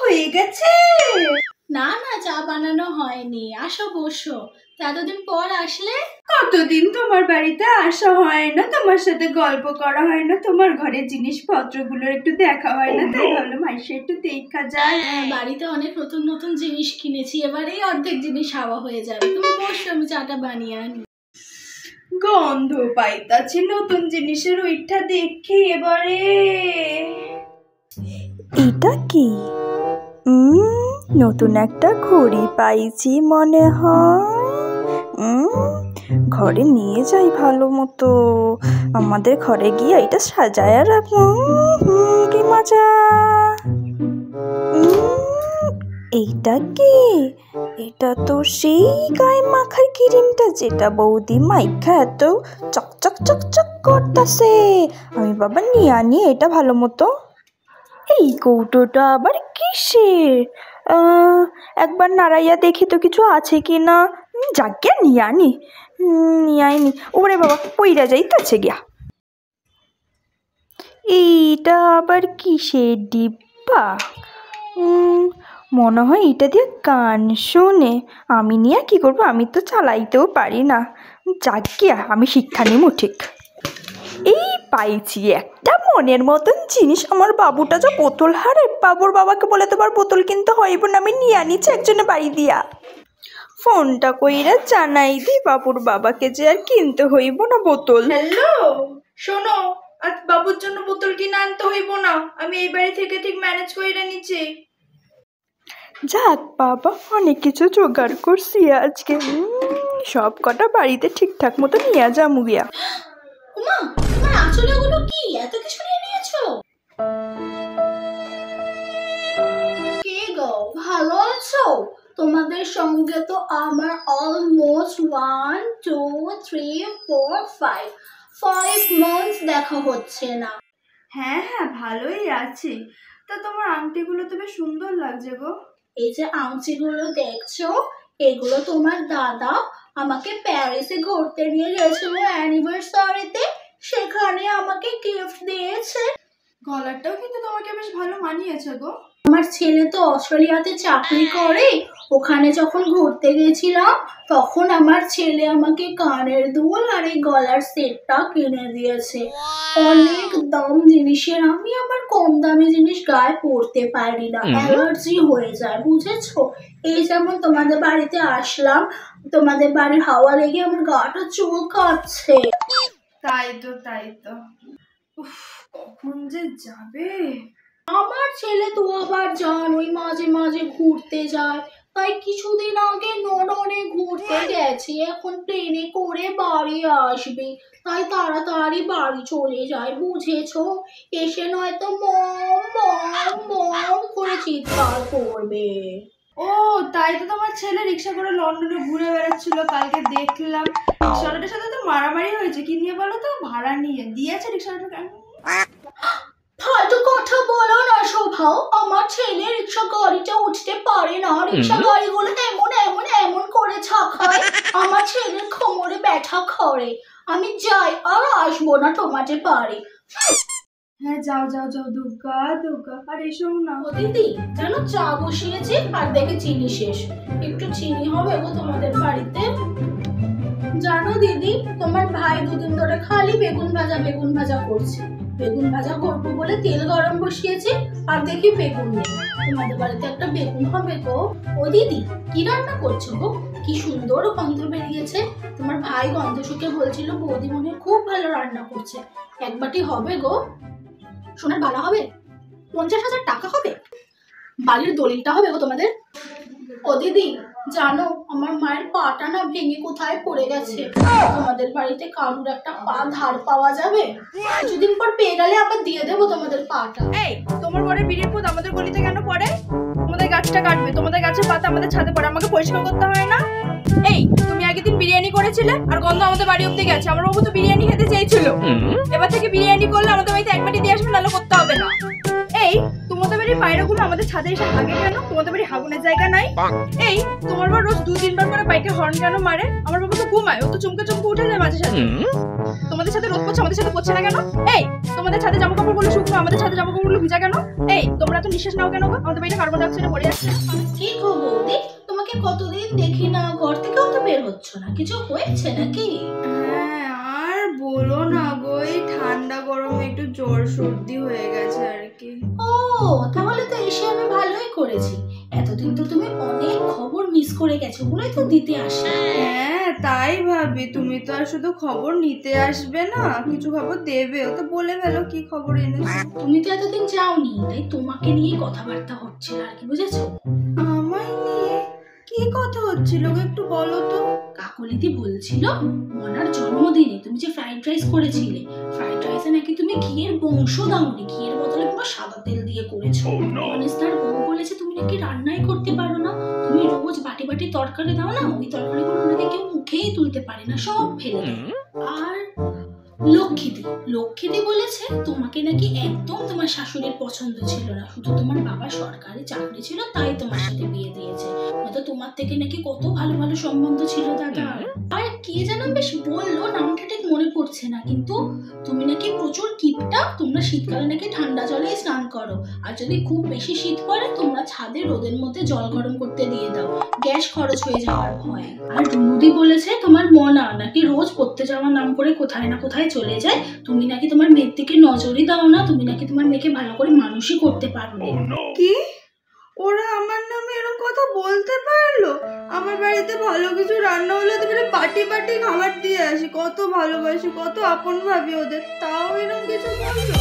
হয়ে গেছে? না না, চা বানানো হয়নি। আসো বসো। এতদিন পর আসলে? কতদিন তোমার বাড়িতে আসা হয় না, তোমার সাথে গল্প করা হয় না, তোমার ঘরের জিনিসপত্রগুলোর একটু দেখা হয় না, তাই ভাবলাম মাইসে একটু দেখা যায়। বাড়িতে অনেক নতুন নতুন জিনিস কিনেছি, এবারেই অর্ধেক জিনিস হাওয়া হয়ে যাবে। তুমি বসো, আমি চাটা বানিয়ে আনি। গন্ধ পাইতাছি নতুন জিনিসের, ওইটা দেখি এবারে। এটা কি? নতুন একটা ঘড়ি পাইছি মনে হয়। ঘরে নিয়ে যাই ভালো মতো, আমাদের ঘরে গিয়ে এটা সাজায় রাখবো। কি মজা! এইটা কি? এটা তো সেই গায়ে মাখার ক্রিমটা, যেটা বৌদি মাইখা এত চকচক চকচক করতেছে। আমি বাবা নিয়ে আনি এটা ভালো মতো। এই কৌটোটা আবার কিসের? একবার নাড়াইয়া দেখি তো কিছু আছে কি না। যাকে নিয়ে আনি, নিয়ে আইনি। ওরে বাবা, পইরা যাইতেছে গিয়া। এইটা আবার কিসের ডিব্বা? মনে হয় এটা দিয়ে গান শোনে। আমি নিয়ে কি করবো? আমি তো চালাইতেও পারি না। যাকিয়া, আমি শিক্ষা নিমু ঠিক। এই পাইছি একটা মনের মতন জিনিস। আমার বাবুটা যা বোতল হারে, বাবুর বাবাকে বলে তোমার বোতল কিনতে হইব না, আমি নিয়ে আনিছি একজনে বাড়ি দিয়া। ফোনটা কইরা জানাই দি বাবুর বাবাকে যে আর কিনতে হইব না বোতল। হ্যালো, শোনো, আজ বাবুর জন্য বোতল কিনে আনতে হইব না, আমি এই বাড়ি থেকে ঠিক ম্যানেজ কইরা নিচ্ছি। যাক বাবা, অনেক কিছু জোগাড় করছি আজকে। সব কটা বাড়িতে ঠিকঠাক মতো নিয়ে যামু গিয়া। উমা, তোমার আঁচলে ওগুলো কি? এত কিছু নিয়ে নিয়েছো? কে গো, ভালো আছো? তোমাদের সঙ্গে তো আমার অলমোস্ট 1 2 3 4 5 months দেখা হচ্ছে না। হ্যাঁ হ্যাঁ, ভালোই আছি। তা তোমার আংটিগুলো তো বেশ সুন্দর লাগছে গো। এই যে আংটিগুলো দেখছো, এগুলো তোমার দাদা আমাকে প্যারিসে ঘুরতে নিয়ে গেছিল অ্যানিভার্সারিতে, সেখানে আমাকে গিফট দিয়েছে। গলারটাও কিন্তু তোমাকে বেশ ভালো মানিয়েছে গো। আমার ছেলে তো অস্ট্রেলিয়াতে চাকরি করে, ওখানে যখন ঘুরতে গেছিলাম তখন আমার ছেলে আমাকে কানের দুল আর এই গলার সেটটা কিনে দিয়েছে। অনেক দাম জিনিসের, আমি আবার কম দামি জিনিস গায়ে পরতে পারি না, অ্যালার্জি হয়ে যায়, বুঝেছো? এই যেমন তোমাদের বাড়িতে আসলাম, তোমাদের বাড়ির হাওয়া লেগে আমার গাটা চুলকাচ্ছে। তাই তো তাই তো, উফ, কখন যে যাবে। আমার ছেলে তো আবার জান ওই মাঝে মাঝে ঘুরতে যায়, তাই কিছুদিন আগে নননে ঘুরতে গেছে, এখন প্লেনে করে বাড়ি আসবে, তাই তাড়াতাড়ি বাড়ি চলে যায়, বুঝেছো? এসে নয়তো মম মম মম করে চিৎকার করবে। ও তাই তো, তোমার ছেলে রিক্সা করে লন্ডনে ঘুরে বেড়াচ্ছিল, কালকে দেখলাম। রিক্সাওয়ালাটার সাথে তো মারামারি হয়েছে, কি নিয়ে বলো তো? ভাড়া নিয়ে দিয়েছে রিক্সাওয়ালাটা। ফালতু কথা বলো না শোভাও, আমার ছেলে রিক্সা গাড়িটা উঠতে পারে না, রিক্সা গাড়িগুলো এমন এমন এমন করে ছাকায়, আমার ছেলের কোমরে ব্যথা করে। আমি যাই, আর আসবো না তোমাদের বাড়ি। হ্যাঁ যাও যাও যাও, দুর্গা দুর্গা। আর এসো না। ও দিদি, জানো চা বসিয়েছি আর দেখে চিনি শেষ, একটু চিনি হবে গো তোমাদের বাড়িতে? জানো দিদি, তোমার ভাই দুদিন ধরে খালি বেগুন ভাজা করছে। বেগুন ভাজা করবো বলে তেল গরম বসিয়েছি, আর দেখি বেগুন নেই। তোমাদের বাড়িতে একটা বেগুন হবে গো। ও দিদি, কি রান্না করছো গো? কি সুন্দর গন্ধ বেরিয়েছে। তোমার ভাই গন্ধ শুকে বলছিল বৌদি মনে খুব ভালো রান্না করছে। এক বাটি হবে গো? সোনার বালা হবে? 50,000 টাকা হবে? বাড়ির দলিলটা হবে গো তোমাদের? ও দিদি, জানো আমার মায়ের পাটা না ভেঙে কোথায় পড়ে গেছে। তোমাদের বাড়িতে কারুর একটা পা ধার পাওয়া যাবে? কিছুদিন পর পেয়ে গেলে আবার দিয়ে দেবো তোমাদের পাটা। এই, তোমার বরের বিড়ির পুত আমাদের গলিতে কেন পড়ে? তোমাদের গাছটা কাটবে, তোমাদের গাছের পাতা আমাদের ছাদে পড়ে, আমাকে পরিষ্কার করতে হয় না? এই, তুমি আগের দিন বিরিয়ানি করেছিলে আর গন্ধ আমাদের বাড়ি অব্দি গেছে। আমার বাবু তো বিরিয়ানি খেতে চেয়েছিল, এবার থেকে বিরিয়ানি করলে আমাদের বাড়িতে এক বাটি দিয়ে আসবে, নাহলে করতে হবে না। এই, তোমাদের বাড়ির পায়রাগুলো আমাদের ছাদে এসে থাকে কেন? তোমাদের বাড়ি হাগুনের জায়গা নাই? এই তোমার বাবা রোজ 2-3 বার করে বাইকের হর্ন কেন মারে? আমার বাবা তো ঘুমায়, ও তো চমকে চমকে উঠে যায় মাঝে সাথে। তোমাদের সাথে রোদ পড়ছে, আমাদের সাথে পড়ছে না কেন? এই তোমাদের ছাদে জামা কাপড়গুলো শুকনো, আমাদের ছাদে জামা কাপড়গুলো ভিজা কেন? এই তোমরা তো নিঃশ্বাস নাও কেন? আমাদের বাড়িতে কার্বন ডাই অক্সাইডে পড়ে যাচ্ছে। কি গো বৌদি, তোমাকে কতদিন দেখি না, ঘর থেকেও তো বের হচ্ছ না, কিছু হয়েছে নাকি? হ্যাঁ আর বলো না গো, এই ঠান্ডা গরমে একটু জ্বর সর্দি হয়ে গেছে আর কি। ও তাহলে তো এসে আমি ভালোই করেছি, এতদিন তো তুমি অনেক খবর মিস করে গেছো, ওগুলোই তো দিতে আসে। হ্যাঁ তাই ভাবি, তুমি তো আর শুধু খবর নিতে আসবে না, কিছু খবর দেবে, ও তো বলে ফেলো কি খবর এনেছো। তুমি তো এতদিন যাওনি, তাই তোমাকে নিয়ে কথাবার্তা হচ্ছিল আর কি, বুঝেছো? আমায় নিয়ে কি কথা হচ্ছিল গো, একটু বলো তো। কাকলিদি বলছিল মনার জন্মদিনে তুমি যে ফ্রাইড রাইস করেছিলে, ফ্রাইড রাইসে নাকি তুমি ঘিয়ের বংশ দাওনি, ঘিয়ের বদলে পুরো সাদা তেল দিয়ে করেছো। অনেস্তার বউ বলেছে তুমি নাকি রান্নাই করতে পারো না, তুমি রোজ বাটি বাটি তরকারি দাও না, ওই তরকারিগুলো নাকি কেউ মুখেই তুলতে পারে না, সব ফেলে দেয়। আর লক্ষ্মীদি বলেছে তোমাকে নাকি একদম তোমার শাশুড়ির পছন্দ ছিল না, শুধু তোমার বাবা সরকারি চাকরি ছিল তাই তোমার সাথে বিয়ে দিয়েছে, হয়তো তোমার থেকে নাকি কত ভালো ভালো সম্বন্ধ ছিল দাদা। আর কে যেন বেশ বললো, নামটা ঠিক মনে পড়ছে না, কিন্তু তুমি নাকি প্রচুর কিপটা, তোমরা শীতকালে নাকি ঠান্ডা জলে স্নান করো, আর যদি খুব বেশি শীত পড়ে তোমরা ছাদে রোদের মধ্যে জল গরম করতে দিয়ে দাও, গ্যাস খরচ হয়ে যাওয়ার ভয়। আর রুনুদি বলেছে তোমার মনা নাকি রোজ পড়তে যাওয়ার নাম করে কোথায় না কোথায় চলে যায়, তুমি নাকি তোমার মেয়ের দিকে নজরই দাও না, তুমি নাকি তোমার মেয়েকে ভালো করে মানুষই করতে পারো না। কি ওরা আমার নামে এরকম কথা বলতে পারলো? আমার বাড়িতে ভালো কিছু রান্না হলে তো মানে পাটি পাটি খাবার দিয়ে আসি, কত ভালোবাসি, কত আপন ভাবি ওদের, তাও এরকম কিছু বললো।